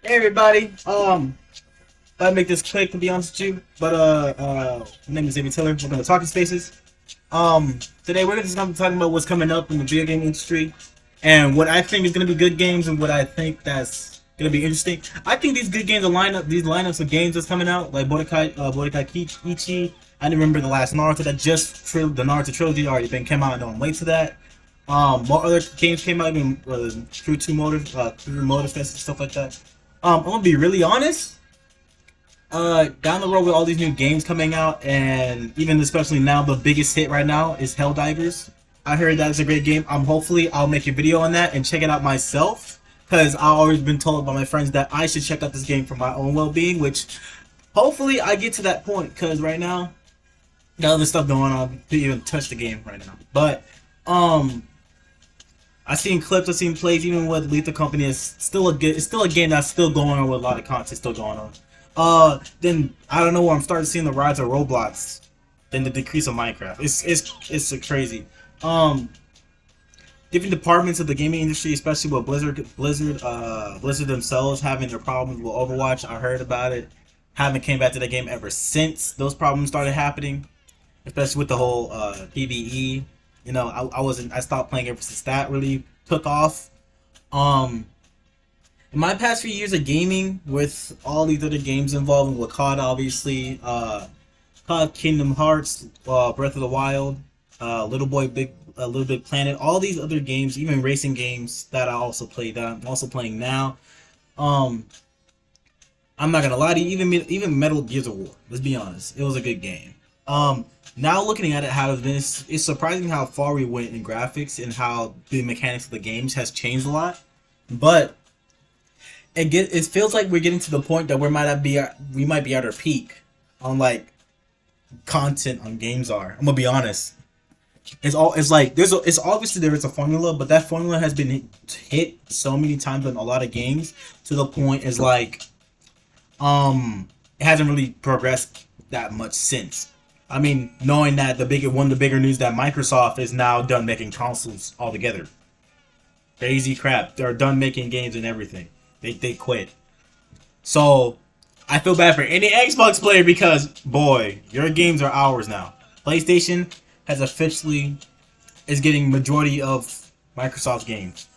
Hey everybody. I'll make this quick to be honest with you. But my name is David Tiller. Welcome to Talking Spaces. Today we're just gonna be talking about what's coming up in the video game industry and what I think is gonna be good games and what I think that's gonna be interesting. I think these good games, these lineups of games that's coming out, like Budokai Ichi. I remember the last Naruto that the Naruto trilogy already came out. I know I'm late to that. What other games came out in True Motive Fest and stuff like that. I'm gonna be really honest. Down the road with all these new games coming out, and even especially now, the biggest hit right now is Helldivers. I heard that is a great game. Hopefully I'll make a video on that and check it out myself, because I've always been told by my friends that I should check out this game for my own well-being. Which hopefully I get to that point, because right now got other stuff going on to even touch the game right now. But I seen clips, I seen plays, even with Lethal Company is still a good. It's still a game that's still going on with a lot of content still going on. Then I don't know where I'm starting seeing the rise of Roblox, then the decrease of Minecraft. It's crazy. Um, Different departments of the gaming industry, especially with Blizzard themselves having their problems with Overwatch. I heard about it. Haven't came back to the game ever since those problems started happening, especially with the whole PVE. You know, I stopped playing ever since that really took off. Um, in my past few years of gaming, with all these other games involving with COD, obviously, COD, Kingdom Hearts, Breath of the Wild, Little Big Planet, all these other games, even racing games that I also played, that I'm also playing now. Um, I'm not gonna lie to you, even Metal Gears of War. Let's be honest, it was a good game. Now looking at it, how this it's surprising how far we went in graphics and how the mechanics of the games has changed a lot. But it feels like we're getting to the point that we might be at our peak on like content on games are. I'm gonna be honest. It's like it's obviously there is a formula, but that formula has been hit so many times in a lot of games to the point is like it hasn't really progressed that much since. I mean, knowing that one of the bigger news that Microsoft is now done making consoles altogether. Crazy crap. They're done making games and everything. They quit. So I feel bad for any Xbox player because boy, your games are ours now. PlayStation has officially is getting majority of Microsoft's games.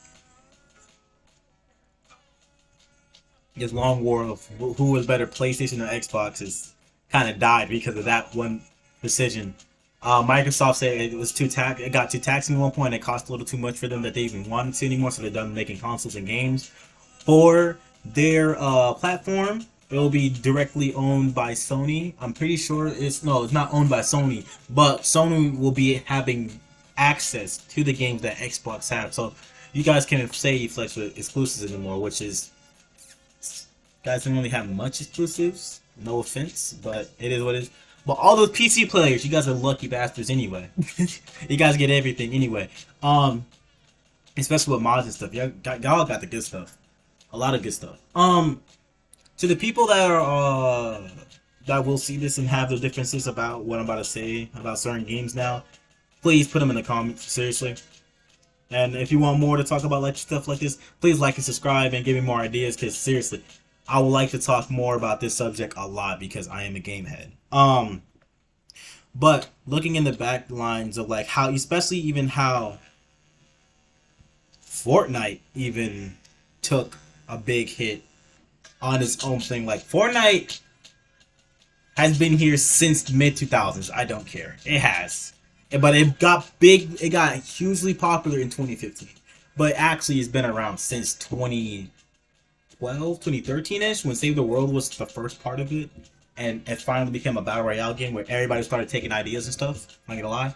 This long war of who was better, PlayStation or Xbox, is kind of died because of that one decision. Microsoft said it was it got too taxing at one point. It cost a little too much for them that they even wanted to anymore, so they're done making consoles and games for their platform. It will be directly owned by Sony. I'm pretty sure it's not owned by Sony, but Sony will be having access to the games that Xbox have. So you guys can't say flex with exclusives anymore, which is guys don't really have much exclusives. No offense, but it is what it is. But all those PC players, you guys are lucky bastards anyway. You guys get everything anyway. Especially with mods and stuff. Y'all got the good stuff. A lot of good stuff. To the people that are that will see this and have the differences about what I'm about to say about certain games now, please put them in the comments. Seriously. And if you want more to talk about like stuff like this, please like and subscribe and give me more ideas. Because seriously, I would like to talk more about this subject a lot because I am a game head. But looking in the back lines of like how, especially even how Fortnite even took a big hit on its own thing. Like Fortnite has been here since mid 2000s. I don't care. It has. But it got big. It got hugely popular in 2015. But actually, it's been around since 2012, 2013ish, when Save the World was the first part of it, and it finally became a battle royale game where everybody started taking ideas and stuff. I'm not gonna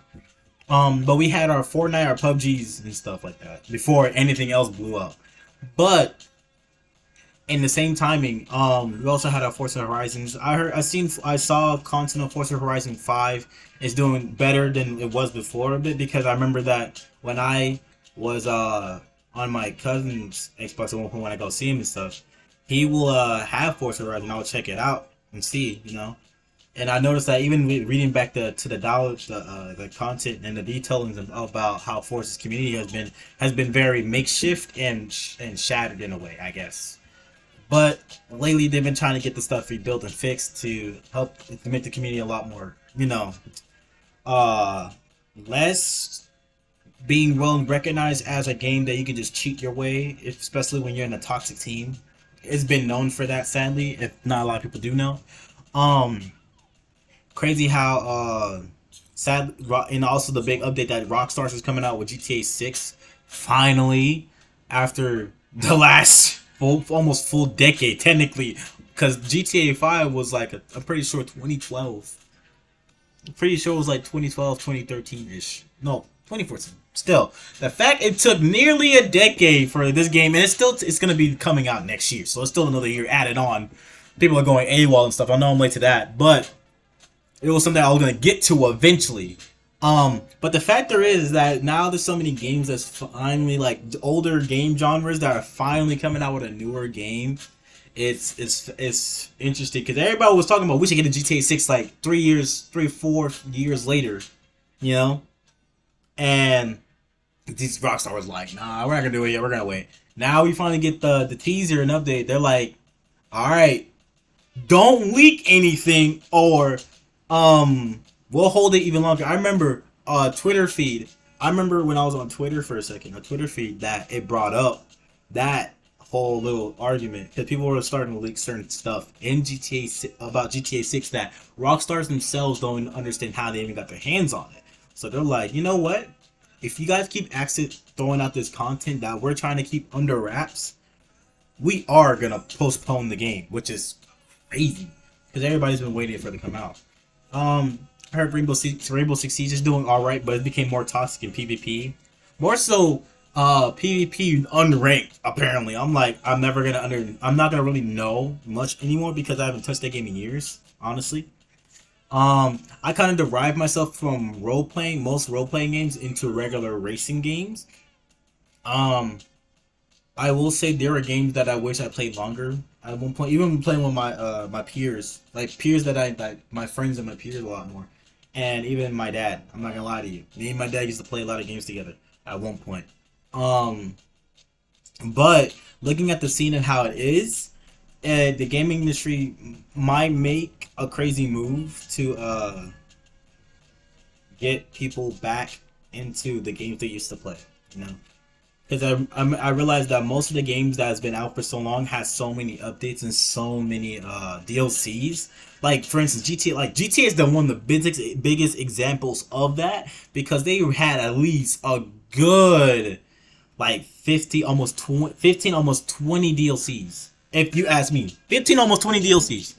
lie. But we had our Fortnite, our PUBGs and stuff like that before anything else blew up. But in the same timing, we also had our Forza Horizons. I saw content of Forza Horizon 5 is doing better than it was before a bit, because I remember that when I was on my cousin's Xbox at one point when I go see him and stuff, he will have Forza Horizon. I'll check it out and see, you know. And I noticed that even reading back the content and the detailings about how Forza's community has been very makeshift and shattered in a way, I guess. But lately they've been trying to get the stuff rebuilt and fixed to help to make the community a lot more, uh, less being well recognized as a game that you can just cheat your way, especially when you're in a toxic team. It's been known for that, sadly, if not a lot of people do know. Um, Crazy how sad, and also the big update that Rockstars is coming out with GTA 6 finally after the last almost full decade technically, because GTA 5 was like I'm pretty sure 2012. I'm pretty sure it was like 2012, 2013 ish. No, 2014. Still, the fact it took nearly a decade for this game, and it's gonna be coming out next year, so it's still another year added on. People are going AWOL and stuff. I know I'm late to that, but it was something I was gonna get to eventually. But the factor is that now there's so many games that's finally like older game genres that are finally coming out with a newer game. It's interesting because everybody was talking about we should get a GTA 6 like 4 years later, you know, and these Rockstar was like, nah, we're not gonna do it yet. We're gonna wait. Now we finally get the teaser and update. They're like, all right, don't leak anything or we'll hold it even longer. I remember Twitter feed. I remember when I was on Twitter for a second, a Twitter feed that it brought up that whole little argument because people were starting to leak certain stuff in about GTA 6 that Rockstars themselves don't understand how they even got their hands on it. So they're like, you know what? If you guys keep throwing out this content that we're trying to keep under wraps, we are gonna postpone the game, which is crazy because everybody's been waiting for it to come out. I heard Rainbow Six Siege is doing alright, but it became more toxic in PvP. More so, PvP unranked, apparently. I'm like, I'm not gonna really know much anymore because I haven't touched that game in years, honestly. I kind of derive myself from most role-playing games into regular racing games. I will say there are games that I wish I played longer. At one point, even playing with my peers, like peers that my friends and my peers a lot more, and even my dad. I'm not gonna lie to you. Me and my dad used to play a lot of games together at one point. But looking at the scene and how it is, the gaming industry might make a crazy move to get people back into the games they used to play. You know. Because I realized that most of the games that has been out for so long has so many updates and so many DLCs. Like for instance, GTA is one of the biggest examples of that because they had at least a good like 15 almost 20 DLCs. If you ask me, 15 almost 20 DLCs.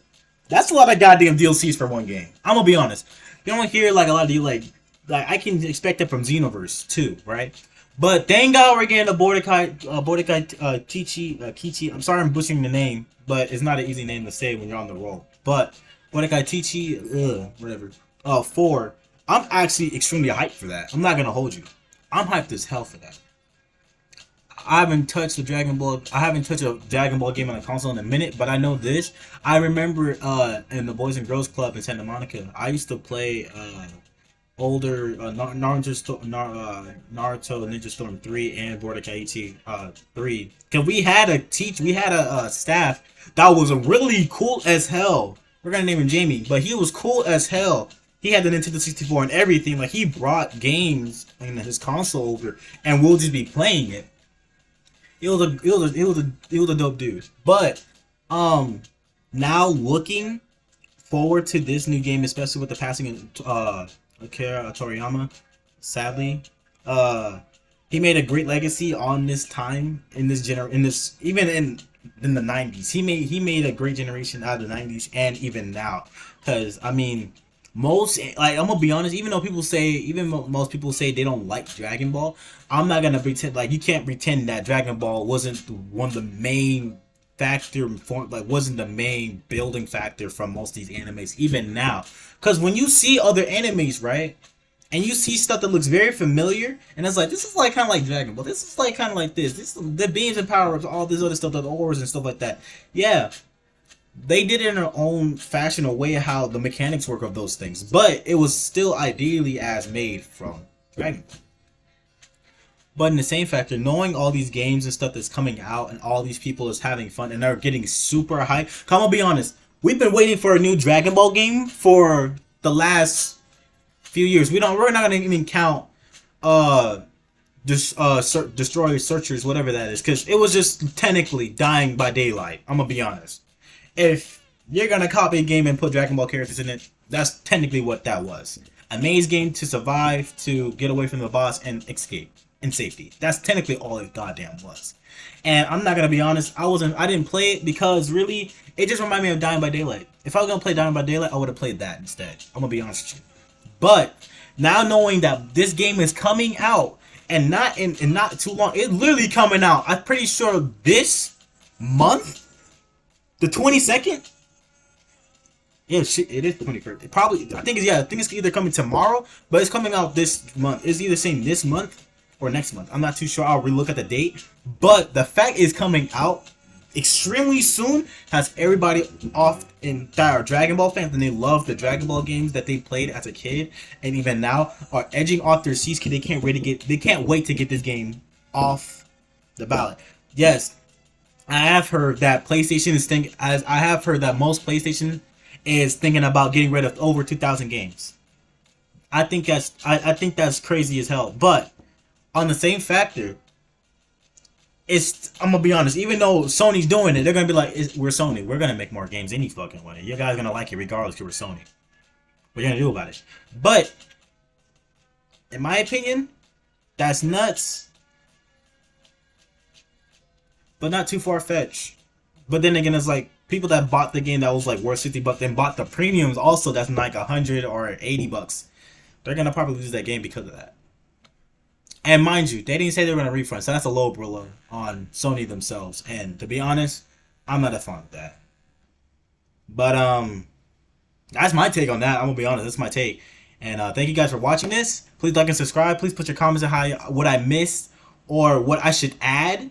That's a lot of goddamn DLCs for one game. I'm gonna be honest. You don't hear like a lot of you like I can expect it from Xenoverse too, right? But thank God we're getting a Mordecai Kichi. I'm sorry I'm butchering the name, but it's not an easy name to say when you're on the roll. But Mordecai Kichi, whatever. 4. I'm actually extremely hyped for that. I'm not gonna hold you. I'm hyped as hell for that. I haven't touched a Dragon Ball game on a console in a minute, but I know this. I remember in the Boys and Girls Club in Santa Monica, I used to play older Naruto Ninja Storm 3 and Mordecai 3. Cause we had a staff that was really cool as hell. We're gonna name him Jamie, but he was cool as hell. He had the Nintendo 64 and everything. Like he brought games in his console over, and we'll just be playing it. It was a dope dude. But now looking forward to this new game, especially with the passing of Akira Toriyama, sadly, he made a great legacy on this time even in the 90s. He made a great generation out of the 90s and even now, because I mean, most I'm gonna be honest. Most people say they don't like Dragon Ball. I'm not gonna pretend like you can't pretend that Dragon Ball wasn't one of the main wasn't the main building factor from most of these animes even now. Because when you see other animes, right, and you see stuff that looks very familiar, and it's like, this is like kind of like Dragon Ball, this is like kind of like this the beams and power-ups, all this other stuff, the ores and stuff like that. Yeah, they did it in their own fashion, a way how the mechanics work of those things, but it was still ideally as made from Dragon Ball. But in the same factor, knowing all these games and stuff that's coming out and all these people is having fun and are getting super hyped. Come on, be honest. We've been waiting for a new Dragon Ball game for the last few years. We're not gonna even count Destroy Searchers, whatever that is, because it was just technically Dying by Daylight. I'm gonna be honest. If you're gonna copy a game and put Dragon Ball characters in it, that's technically what that was. A maze game to survive, to get away from the boss and escape in safety. That's technically all it goddamn was. And I'm not gonna be honest, I didn't play it because really it just reminded me of Dying by Daylight. If I was gonna play Dying by Daylight, I would have played that instead. I'm gonna be honest with you. But now knowing that this game is coming out and not too long, it's literally coming out. I'm pretty sure this month, the 22nd. Yeah, shit, it is 21st. It probably, I think it's either coming tomorrow, but it's coming out this month. It's either saying this month or next month. I'm not too sure. I'll relook at the date. But the fact is coming out extremely soon has everybody off that are Dragon Ball fans and they love the Dragon Ball games that they played as a kid and even now are edging off their seats because they can't wait to get this game off the ballot. Yes, I have heard that PlayStation is thinking, as I have heard that most PlayStation is thinking about getting rid of over 2,000 games. I think that's crazy as hell. But on the same factor, I'm gonna be honest. Even though Sony's doing it, they're gonna be like, "We're Sony. We're gonna make more games any fucking way. You guys are gonna like it regardless. Because we're Sony. What are you gonna do about it?" But in my opinion, that's nuts. But not too far fetched. But then again, it's like people that bought the game that was like worth $60, then bought the premiums also that's like $100 or $80. They're gonna probably lose that game because of that. And mind you, they didn't say they were gonna refund, so that's a low blow on Sony themselves. And to be honest, I'm not a fan of that. But that's my take on that. I'm gonna be honest, that's my take. And thank you guys for watching this. Please like and subscribe. Please put your comments on what I missed or what I should add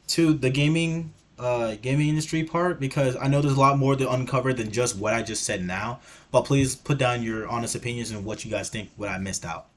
to the gaming industry part, because I know there's a lot more to uncover than just what I just said now. But please put down your honest opinions and what you guys think what I missed out.